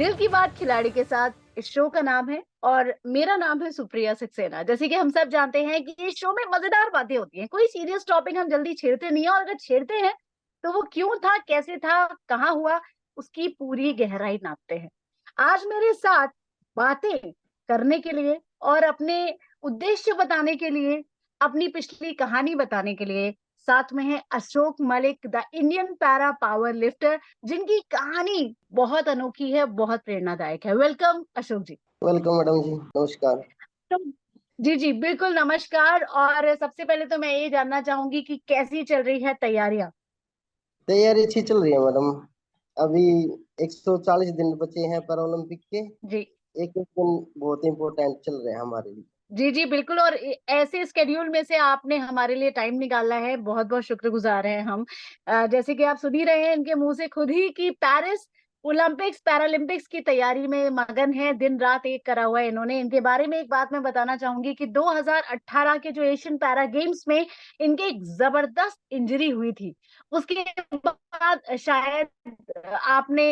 दिल की बात खिलाड़ी के साथ इस शो का नाम है और मेरा नाम है सुप्रिया सक्सेना। जैसे कि हम सब जानते हैं कि इस शो में मजेदार बातें होती हैं। कोई सीरियस टॉपिक हम जल्दी छेड़ते नहीं है और अगर छेड़ते हैं तो वो क्यों था, कैसे था, कहाँ हुआ, उसकी पूरी गहराई नापते हैं। आज मेरे साथ बातें करने के लिए और अपने उद्देश्य बताने के लिए, अपनी पिछली कहानी बताने के लिए साथ में है Ashok Malik, the Indian para power lifter, जिनकी कहानी बहुत अनोखी है, बहुत प्रेरणादायक है। वेलकम अशोक जी। वेलकम मैडम जी, नमस्कार। तो जी, जी, बिल्कुल नमस्कार। और सबसे पहले तो मैं ये जानना चाहूँगी कि कैसी चल रही है तैयारियाँ? तैयारी अच्छी चल रही है मैडम। अभी 140 दिन बचे हैं पैरा ओलंपिक के। जी। एक एक दिन बहुत इम्पोर्टेंट चल रहे हैं हमारे लिए। जी, जी, बिल्कुल। और ऐसे स्केड्यूल में से आपने हमारे लिए टाइम निकाला है, बहुत-बहुत शुक्रगुज़ार हैं हम। जैसे कि आप सुन ही रहे हैं इनके मुँह से खुद ही कि पेरिस ओलंपिक्स, पैरालंपिक्स की तैयारी में मगन है, दिन-रात एक करा हुआ है इन्होंने। इनके बारे में एक बात मैं बताना चाहूँगी कि 2018 के जो एशियन पैरा गेम्स में इनके एक ज़बरदस्त इंजरी हुई थी। उसके बाद शायद आपने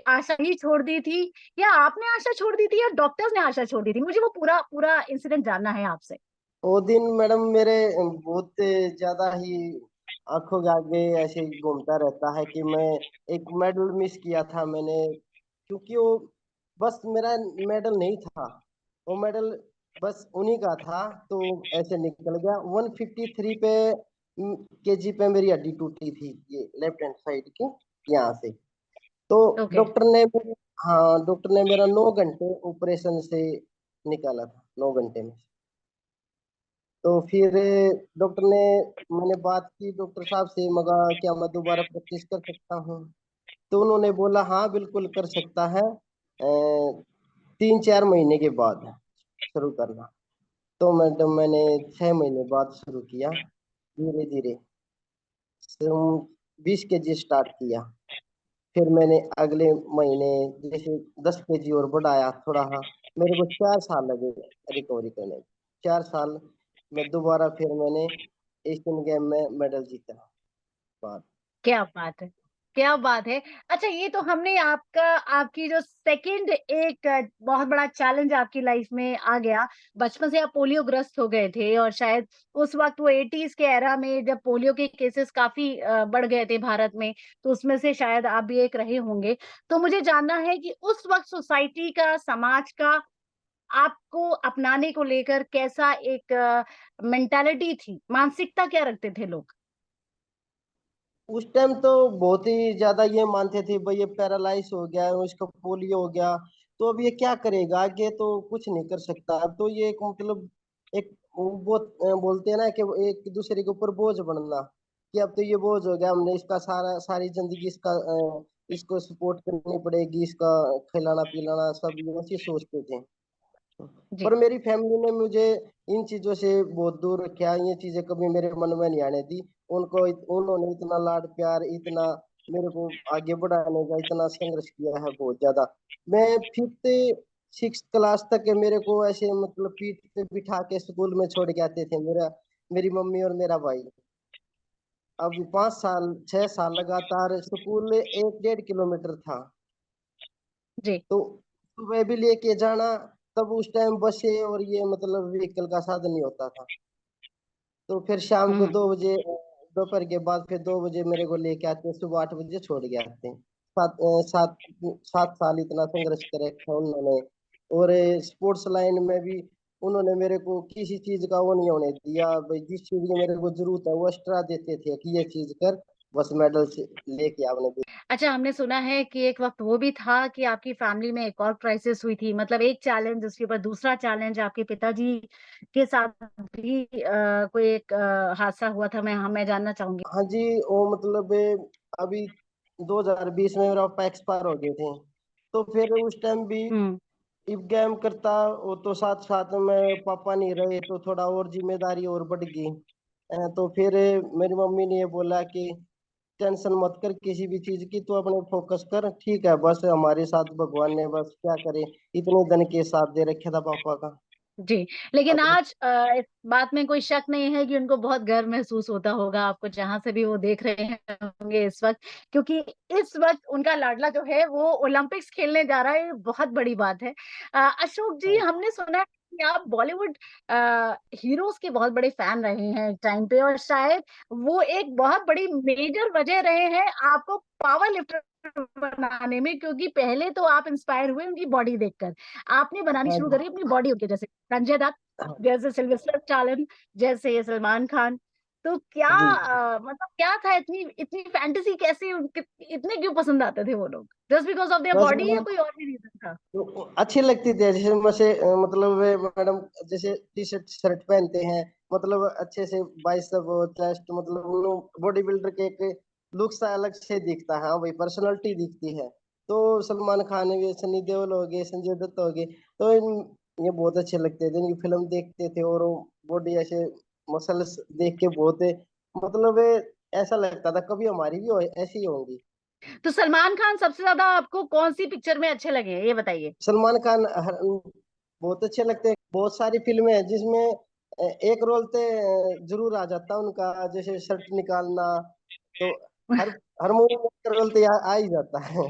आशा ही छोड़ दी थी, या आपने आशा छोड़ दी थी या डॉक्टर्स ने आशा छोड़ दी थी? मुझे वो पूरा पूरा इंसिडेंट जानना है आपसे। वो दिन मैडम मेरे बहुत ज्यादा ही आंखों के आगे ऐसे ही घूमता रहता है कि मैं एक मेडल मिस किया था मैंने, क्योंकि वो बस मेरा मेडल नहीं था। वो मेडल बस उन्हीं का था, तो ऐसे निकल गया। 153 पे केजी पे मेरी हड्डी टूटी थी, ये लेफ्ट हैंड साइड की, यहाँ से। तो ओके। डॉक्टर ने मेरा 9 घंटे ऑपरेशन से निकाला था, 9 घंटे में। तो फिर डॉक्टर ने मैंने बात की डॉक्टर साहब से, मगा क्या मैं दोबारा प्रैक्टिस कर सकता हूँ? तो उन्होंने बोला हाँ बिल्कुल कर सकता है, 3-4 महीने के बाद शुरू करना। तो मैंने 6 महीने बाद शुरू किया, धीरे धीरे 20 केजी स्टार्ट किया। फिर मैंने अगले महीने जैसे 10 केजी और बढ़ाया थोड़ा। हाँ, मेरे को 4 साल लगे रिकवरी करने में। 4 साल में दोबारा फिर मैंने एशियन गेम में मेडल जीता। बात क्या बात है! क्या बात है! अच्छा, ये तो हमने आपकी जो सेकंड एक बहुत बड़ा चैलेंज आपकी लाइफ में आ गया। बचपन से आप पोलियोग्रस्त हो गए थे और शायद उस वक़्त वो 80s के एरा में जब पोलियो के केसेस काफ़ी बढ़ गए थे भारत में, तो उसमें से शायद आप भी एक रहे होंगे। तो मुझे जानना है कि उस वक़्त सोसाइटी का, समाज का आपको अपनाने को लेकर कैसा एक मेंटालिटी थी? मानसिकता क्या रखते थे लोग? उस टाइम तो बहुत ही ज्यादा ये मानते थे भाई ये पैरालाइज हो गया है, इसका पोलियो हो गया, तो अब ये क्या करेगा आगे, तो कुछ नहीं कर सकता। अब तो ये एक मतलब एक वो बहुत बोलते हैं ना कि वो एक दूसरे के ऊपर बोझ बनना, कि अब तो ये बोझ हो गया, हमने इसका सारी जिंदगी इसको सपोर्ट करनी पड़ेगी, इसका खिलाना पिलाना सब ये ऐसे सोचते थे। जी। पर मेरी फैमिली ने मुझे इन चीजों से बहुत दूर रखा, ये चीजें कभी मेरे मन में नहीं आने दी। उन्होंने इतना लाड प्यार, इतना मेरे को आगे बढ़ाने का इतना संघर्ष किया है बहुत ज्यादा। मैं 5th 6th क्लास तक मेरे को ऐसे मतलब पीठ पे बिठा के स्कूल में छोड़ के आते थे मेरी मम्मी और मेरा भाई। अब 5 साल 6 साल लगातार स्कूल 1-1.5 किलोमीटर था, जी। तो सुबह भी लेके जाना। तब उस टाइम बसें और ये मतलब व्हीकल का साधन नहीं होता था। तो फिर शाम को हुँ। 2 बजे, दोपहर के बाद फिर 2 बजे मेरे को लेके आते, सुबह 8 बजे छोड़ के आते हैं। सात 7 साल इतना संघर्ष करे था उन्होंने। और स्पोर्ट्स लाइन में भी उन्होंने मेरे को किसी चीज का वो नहीं होने दिया भाई, जिस चीज की मेरे को जरूरत है वो एक्स्ट्रा देते थे कि ये चीज कर, बस मेडल से लेके आपने। अच्छा, हमने सुना है कि एक वक़्त वो भी था कि आपकी फैमिली में एक और क्राइसिस हुई थी। मतलब एक चैलेंज उसके ऊपर दूसरा चैलेंज, आपके पिताजी के साथ भी कोई एक हादसा हुआ था। मैं जानना चाहूँगी। हाँ जी, वो मतलब अभी 2020 में मेरा पापा एक्सपायर हो गए थे। तो फिर उस टाइम भी हुँ। इफ गेम करता, वो तो साथ साथ में पापा नहीं रहे तो थोड़ा और जिम्मेदारी और बढ़ गई। तो फिर मेरी मम्मी ने ये बोला कि टेंशन मत कर किसी भी चीज की, तो अपने फोकस कर, ठीक है, बस हमारे साथ भगवान ने बस क्या करे, इतने दिन के साथ दे रखे था पापा का। जी, लेकिन अपने आज इस बात में कोई शक नहीं है कि उनको बहुत गर्व महसूस होता होगा आपको जहाँ से भी वो देख रहे हैं होंगे इस वक़्त, क्योंकि इस वक़्त उनका लाडला जो है वो ओलंपिक्स खेलने जा रहा है, ये बहुत बड़ी बात है। अशोक जी, हाँ, हमने सुना है कि आप बॉलीवुड हीरोज़ के बहुत बड़े फैन रहे हैं एक टाइम पे, और शायद वो एक बहुत बड़ी मेजर वजह रहे हैं आपको पावर लिफ्टर बनाने में, क्योंकि पहले तो आप इंस्पायर हुए उनकी बॉडी देखकर। आपने बनानी हाँ शुरू जी, करी अपनी बॉडी उनके जैसे। संजय दत्त, हाँ, जैसे सिल्वेस्टर स्टैलोन, जैसे सलमान खान। तो क्या जी। मतलब क्या था, इतनी इतनी फैंटेसी कैसे इतने क्यों पसंद आते थे वो लोग? जस्ट बिकॉज़ ऑफ देयर बस बॉडी या मैडम, कोई और भी रीज़न था? तो अच्छी लगती थी, जैसे मतलब वे मैडम जैसे टी शर्ट शर्ट पहनते हैं, मतलब अच्छे से बाइसेप और चेस्ट, मतलब बॉडी बिल्डर के एक लुक सा अलग से दिखता है, हाँ भाई पर्सनालिटी दिखती है। तो सलमान खान हो गए, सनी देओल हो गए, संजय दत्त हो गए, तो ये बहुत अच्छे लगते थे, इनकी फिल्म देखते थे, और बॉडी ऐसे मसल्स देख के बहुत मतलब ऐसा लगता था कभी हमारी भी ऐसी ही होंगी। तो सलमान खान सबसे ज़्यादा आपको कौन-सी पिक्चर में अच्छे लगे? ये बताइए? सलमान खान बहुत अच्छे लगते हैं। बहुत सारी फ़िल्में हैं जिसमें एक रोल तो ज़रूर आ जाता है उनका, जैसे शर्ट निकालना, तो हर हर मूवी में एक रोल तो आ ही जाता है।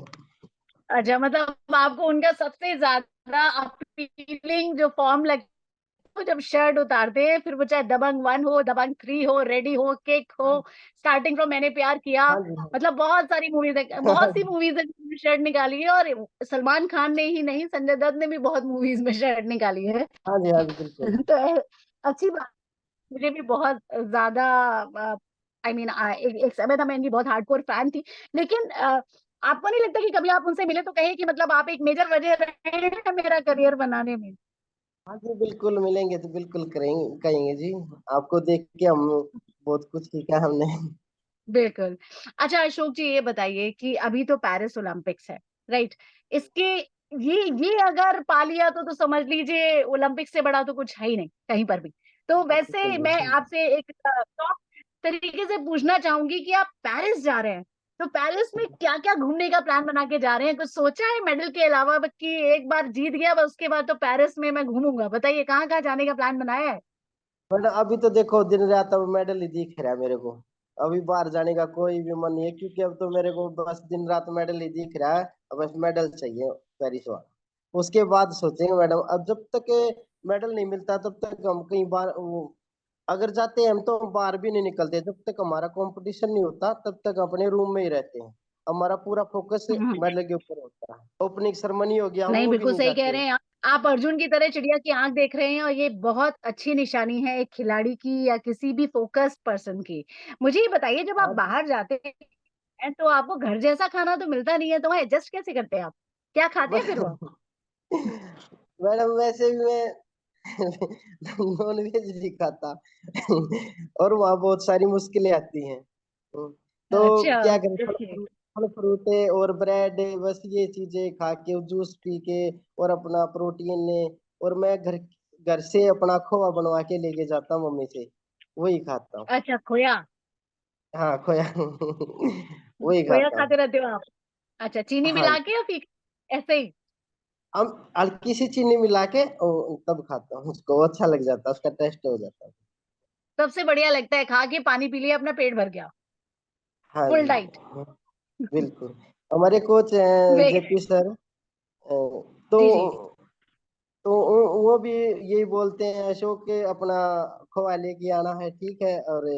अच्छा, मतलब आपको उनका सबसे ज़्यादा अपीलिंग जो फ़ॉर्म लगता है, वो जब शर्ट उतारते हैं, फिर वो चाहे दबंग 1 हो, दबंग 3 हो, रेडी हो, किक हो, हाँ, स्टार्टिंग फ्रॉम मैंने प्यार किया, हाँ जी, हाँ। मतलब बहुत सी मूवीज़ है जिसमें शर्ट निकाली है, और सलमान खान ने ही नहीं, संजय दत्त ने भी बहुत मूवीज़ में शर्ट निकाली है। हाँ जी, हाँ जी, बिल्कुल। तो अच्छी बात। मुझे भी बहुत ज़्यादा अ, आई मीन एक एक समय था मैं इनकी बहुत हार्डकोर फैन थी। लेकिन आपको नहीं लगता कि कभी आप उनसे मिले तो कहें कि मतलब आप एक मेजर वजह रहे हैं मेरा करियर बनाने में? हाँ जी, बिल्कुल मिलेंगे तो बिल्कुल कहेंगे जी। आपको देख के हम बहुत कुछ सीखा हमने। बिल्कुल। अच्छा अशोक जी, ये बताइए कि अभी तो पेरिस ओलंपिक्स है, राइट? इसके ये अगर पा लिया तो समझ लीजिए ओलंपिक से बड़ा तो कुछ है ही नहीं, कहीं पर भी। तो वैसे बिल्कुल, मैं बिल्कुल। आपसे एक टॉप तरीके से पूछना चाहूँगी कि आप पेरिस जा रहे हैं, तो पेरिस में क्या-क्या घूमने का प्लान बना के जा रहे हैं? कुछ सोचा है मेडल के अलावा कि एक बार जीत गया बस उसके बाद तो पेरिस में मैं घूमूँगा? बताइए कहाँ-कहाँ जाने का प्लान बनाया है? बट अभी तो देखो दिन रात अब मेडल ही दिख रहा है मेरे को। अभी बाहर जाने का कोई भी मन नहीं है, क्योंकि अब तो मेरे को बस दिन रात मेडल ही दिख रहा है। अब बस मेडल चाहिए पेरिस वाला। उसके बाद सोचेंगे मैडम, अब जब तक मेडल नहीं मिलता तब तक हम कहीं बार वो, अगर जाते हैं हम तो हम बाहर भी नहीं निकलते, जब तक हमारा कंपटीशन नहीं होता तब तक अपने रूम में ही रहते हैं। हमारा पूरा फोकस हुँ। मेडल के ऊपर होता है। ओपनिंग सेरेमनी हो गया, हम नहीं, वो भी बिल्कुल नहीं सही कह जाते। रहे हैं आप। आप अर्जुन की तरह चिड़िया की आँख देख रहे हैं, और ये बहुत अच्छी निशानी है एक खिलाड़ी की या किसी भी फ़ोकस्ड पर्सन की। मुझे ये बताइए, जब आप हाँ जी। बाहर जाते हैं तो आपको घर जैसा खाना तो मिलता नहीं है, तो वहाँ एडजस्ट कैसे करते हैं आप? क्या खाते हैं बस फिर वहाँ? मैडम वैसे भी मैं नॉन वेज नहीं खाता। और वहाँ बहुत सारी मुश्किलें आती हैं। तो अच्छा, क्या करें, ओके। फल फ्रूटे और ब्रेड, बस ये चीजें खा के, जूस पी के, और अपना प्रोटीन ले, और मैं घर घर से अपना खोआ बनवा के लेके जाता हूँ मम्मी से, वही खाता हूँ। अच्छा, खोया। हाँ, खोया। वही खोया खाता खाते हूँ। रहते हो आप? अच्छा, चीनी हाँ, मिला के या फिर ऐसे ही? हम हल्की सी चीनी मिला के तब खाता हूँ उसको, अच्छा लग जाता है, उसका टेस्ट हो जाता है। सबसे बढ़िया लगता है, खा के पानी पी लिया, अपना पेट भर गया। हाँ फुल जी, डाइट। बिल्कुल। हमारे कोच हैं वे जेपी सर, तो जी, जी। वो भी यही बोलते हैं, अशोक के अपना खोआ लेके आना है, ठीक है, और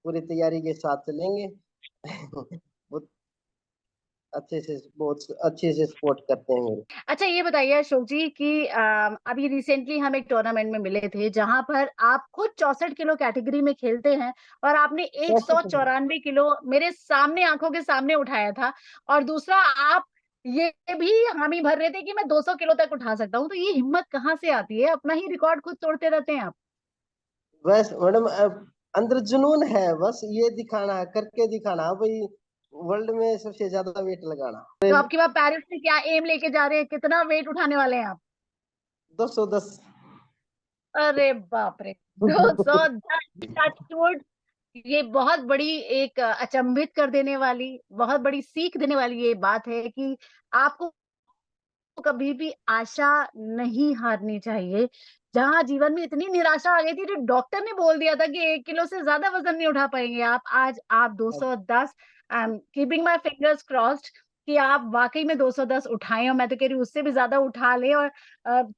पूरी तैयारी के साथ चलेंगे। बहुत अच्छे से, बहुत अच्छे से सपोर्ट करते हैं मेरे। अच्छा ये बताइए अशोक जी कि अभी रिसेंटली हम एक टूर्नामेंट में मिले थे जहां पर आप खुद 64 किलो कैटेगरी में खेलते हैं, और आपने कैसे करें? 194 किलो मेरे सामने आंखों के सामने उठाया था, और दूसरा आप ये भी हामी भर रहे थे कि मैं 200 किलो तक उठा सकता हूँ। तो ये हिम्मत कहाँ से आती है? अपना ही रिकॉर्ड खुद तोड़ते रहते हैं आप। बस मैडम, अंदर जुनून है, बस ये दिखाना है, करके दिखाना है भाई, वर्ल्ड में सबसे ज्यादा वेट लगाना। तो आपकी बात पेरिस में क्या एम लेके जा रहे हैं? कितना वेट उठाने वाले हैं आप? 210। अरे बाप रे! 210 टचवुड। ये बहुत बड़ी एक अचंभित कर देने वाली, बहुत बड़ी सीख देने वाली ये बात है कि आपको कभी भी आशा नहीं हारनी चाहिए। जहाँ जीवन में इतनी निराशा आ गई थी, जो डॉक्टर ने बोल दिया था कि 1 किलो से ज्यादा वजन नहीं उठा पाएंगे आप, आज आप 210, I am keeping my fingers crossed कि आप वाकई में 210 उठाएं, और मैं तो कह रही हूँ उससे भी ज्यादा उठा ले, और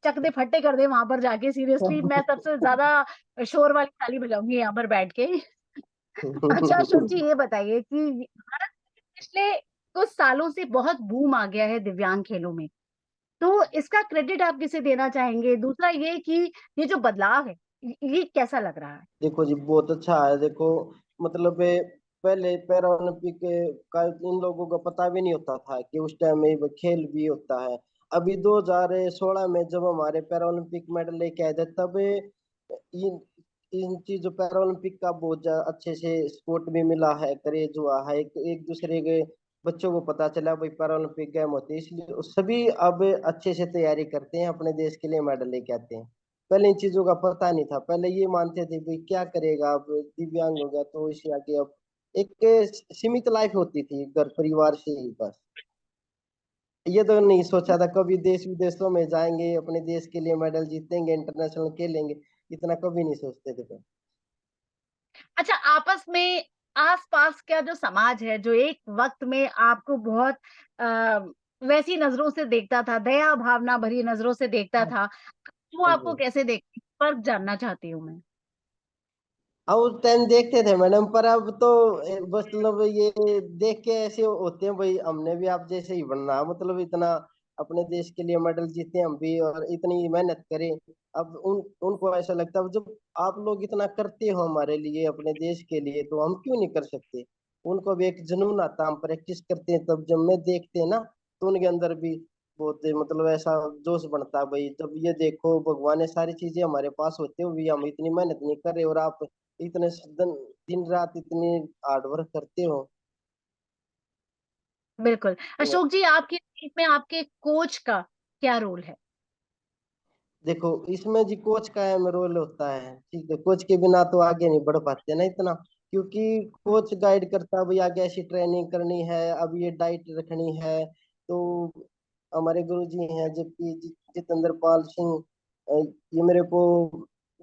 चक दे फट्टे कर दे वहां पर जाके, सीरियसली मैं सबसे ज्यादा शोर वाली ताली बजाऊंगी यहाँ पर बैठ के। अच्छा अशोक जी, ये बताइए कि भारत में पिछले कुछ सालों से बहुत बूम आ गया है दिव्यांग खेलों में, तो इसका क्रेडिट आप किसे देना चाहेंगे? दूसरा ये कि ये जो बदलाव है, ये कैसा लग रहा है? देखो जी, बहुत अच्छा है। देखो मतलब पहले पैरा ओलंपिक का इन लोगों को पता भी नहीं होता था कि उस टाइम में ये खेल भी होता है। अभी 2016 में जब हमारे पैरा ओलंपिक मेडल लेके आए थे, तब इन इन चीजों पैरा ओलंपिक का बहुत अच्छे से स्पोर्ट भी मिला है, क्रेज हुआ है, एक एक दूसरे के बच्चों को पता चला भाई पैरा ओलंपिक गेम होते हैं, इसलिए सभी अब अच्छे से तैयारी करते हैं, अपने देश के लिए मेडल लेके आते हैं। पहले इन चीजों का पता नहीं था, पहले ये मानते थे भाई क्या करेगा, अब दिव्यांग हो गया तो इसे आगे अब एक सीमित लाइफ होती थी घर परिवार से ही बस। ये तो नहीं सोचा था कभी देश विदेशों में जाएंगे, अपने देश के लिए मेडल जीतेंगे, इंटरनेशनल खेलेंगे, इतना कभी नहीं सोचते थे पर। अच्छा, आपस में आस-पास का जो समाज है, जो एक वक्त में आपको बहुत आ, वैसी नजरों से देखता था, दया भावना भरी नजरों से देखता हाँ था, वो जी। आपको कैसे देखती, फर्क जानना चाहती हूँ मैं। हाँ उस टाइम देखते थे मैडम, पर अब तो बस मतलब ये देख के ऐसे होते हैं भाई हमने भी आप जैसे ही बनना, मतलब इतना अपने देश के लिए मेडल जीते हम भी और इतनी मेहनत करें। अब उनको ऐसा लगता है जब आप लोग इतना करते हो हमारे लिए अपने देश के लिए, तो हम क्यों नहीं कर सकते। उनको भी एक जुनून आता, हम प्रैक्टिस करते हैं तब जब मैं देखते हैं ना, तो उनके अंदर भी बहुत मतलब ऐसा जोश बनता है भाई, जब ये देखो भगवान ने सारी चीजें हमारे पास होते हुए भी हम इतनी मेहनत नहीं कर रहे, और आप इतने दिन रात इतनी हार्ड वर्क करते हो। बिल्कुल। तो अशोक जी, आपकी टीम में आपके कोच का क्या रोल है? देखो इसमें जी कोच का अहम रोल होता है, ठीक है, कोच के बिना तो आगे नहीं बढ़ पाते ना इतना, क्योंकि कोच गाइड करता है भाई आगे ऐसी ट्रेनिंग करनी है, अब ये डाइट रखनी है। तो हमारे गुरु जी हैं जबकि जितेंद्र पाल सिंह, ये मेरे को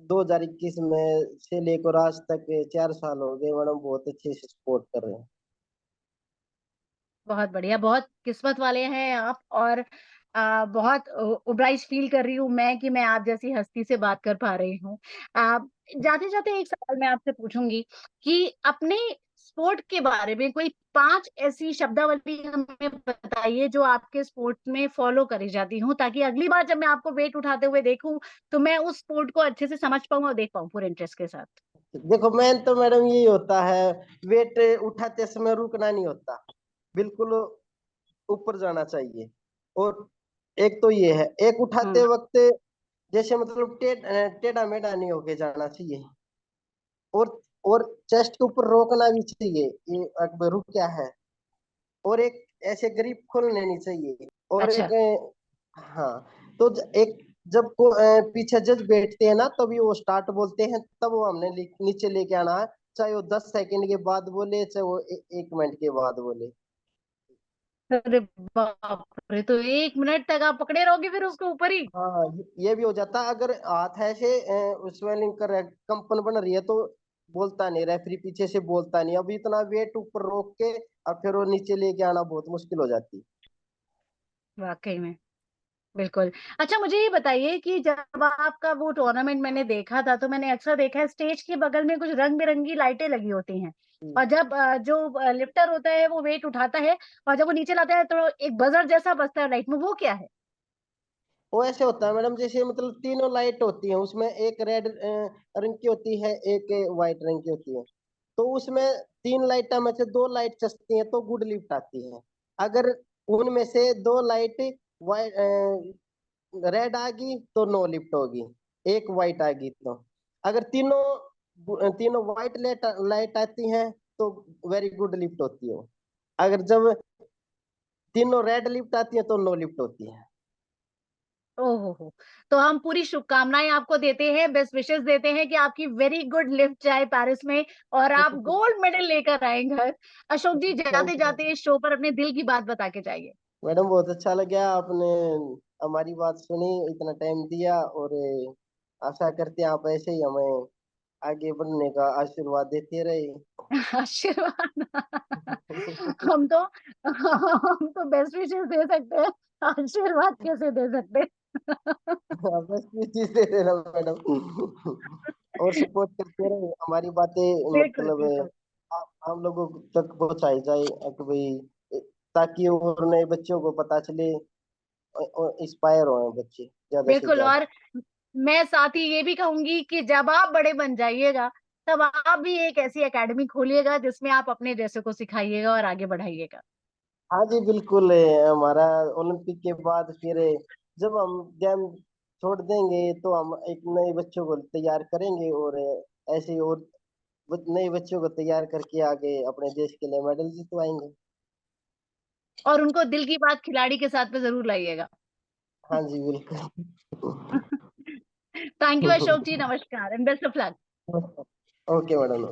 2021 में से लेकर आज तक 4 साल हो गए मैडम, बहुत अच्छे से सपोर्ट कर रहे हैं। बहुत बढ़िया, बहुत किस्मत वाले हैं आप, और बहुत ओब्राइज फील कर रही हूँ मैं कि मैं आप जैसी हस्ती से बात कर पा रही हूँ। जाते जाते एक सवाल मैं आपसे पूछूंगी कि अपने स्पोर्ट के बारे में कोई 5 ऐसी शब्दावली हमें बताइए जो आपके स्पोर्ट में फॉलो करी जाती हूँ, ताकि अगली बार जब मैं आपको वेट उठाते हुए देखूं तो मैं उस स्पोर्ट को अच्छे से समझ पाऊं और देख पाऊं पूरे इंटरेस्ट के साथ। देखो मेन तो मैडम यही होता है, वेट उठाते समय रुकना नहीं होता, बिल्कुल ऊपर जाना चाहिए। और एक तो ये है, एक हम्म। उठाते वक्त जैसे मतलब टेढ़ा मेढ़ा नहीं होके जाना चाहिए। और और चेस्ट के ऊपर रोकना भी चाहिए, ये अकबर रुक क्या है। और एक ऐसे ग्रिप खोल लेनी चाहिए। और अच्छा। एक हाँ, तो एक जब पीछे जज बैठते हैं ना, तभी वो स्टार्ट बोलते हैं, तब वो हमने नीचे लेके आना है, चाहे वो 10 सेकंड के बाद बोले, चाहे वो 1 मिनट के बाद बोले। अरे बाप रे, तो 1 मिनट तक आप पकड़े रहोगे फिर उसको ऊपर ही? हाँ ये भी हो जाता है, अगर हाथ ऐसे स्वेलिंग कर रहा है, कंपन बन रही है, तो बोलता नहीं, रेफरी पीछे से बोलता नहीं, अब इतना वेट ऊपर रोक के और फिर वो नीचे लेके आना बहुत मुश्किल हो जाती है। वाकई में। बिल्कुल। अच्छा मुझे ये बताइए कि जब आपका वो टूर्नामेंट मैंने देखा था, तो मैंने अक्सर देखा है स्टेज के बगल में कुछ रंग बिरंगी लाइटें लगी होती हैं, हम्म। और जब जो लिफ्टर होता है वो वेट उठाता है, और जब वो नीचे लाता है तो एक बजर जैसा बजता है लाइट में, वो क्या है? वो ऐसे होता है मैडम, जैसे मतलब तीनों लाइट होती हैं उसमें, एक रेड रंग की होती है, एक व्हाइट रंग की होती है। तो उसमें 3 लाइट में से 2 लाइट चसती हैं तो गुड लिफ्ट आती है। अगर उनमें से 2 लाइट वाइट रेड आ गई तो नो लिफ्ट होगी, एक व्हाइट आ गई तो। अगर तीनों तीनों व्हाइट लाइट लाइट आती हैं तो वेरी गुड लिफ्ट होती है। अगर जब तीनों रेड लिफ्ट आती है तो नो लिफ्ट होती है। ओहो हो। तो हम पूरी शुभकामनाएं आपको देते हैं, बेस्ट विशेस देते हैं कि आपकी वेरी गुड लिफ्ट जाए पेरिस में, और आप गोल्ड मेडल लेकर आए घर। अशोक जी, थैंक जाते यू जाते इस शो पर अपने दिल की बात बता के जाइए। मैडम, बहुत अच्छा लगा आपने हमारी बात सुनी, इतना टाइम दिया, और आशा करते हैं आप ऐसे ही हमें आगे बढ़ने का आशीर्वाद देते रहे। आशीर्वाद। हम तो हम तो बेस्ट विशेस दे सकते हैं, आशीर्वाद कैसे दे सकते हैं? बस ये चीज दे देना मैडम। और सपोर्ट करते रहे, हमारी बातें बिल्कुल मतलब बिल्कुल। हम लोगों तक पहुंचाई जाए कि भाई, ताकि और नए बच्चों को पता चले और इंस्पायर हो बच्चे ज्यादा से बिल्कुल। ज्यादा। और मैं साथ ही ये भी कहूंगी कि जब आप बड़े बन जाइएगा, तब आप भी एक ऐसी एकेडमी खोलिएगा जिसमें आप अपने जैसे को सिखाइएगा और आगे बढ़ाइएगा। हाँ जी बिल्कुल हमारा ओलंपिक के बाद फिर जब हम गेम छोड़ देंगे तो हम एक नए बच्चों को तैयार करेंगे, और ऐसे और नए बच्चों को तैयार करके आगे अपने देश के लिए मेडल जितवाएंगे। और उनको दिल की बात खिलाड़ी के साथ में जरूर लाइएगा। हाँ जी बिल्कुल। थैंक यू अशोक जी, नमस्कार and best of luck. Okay madam.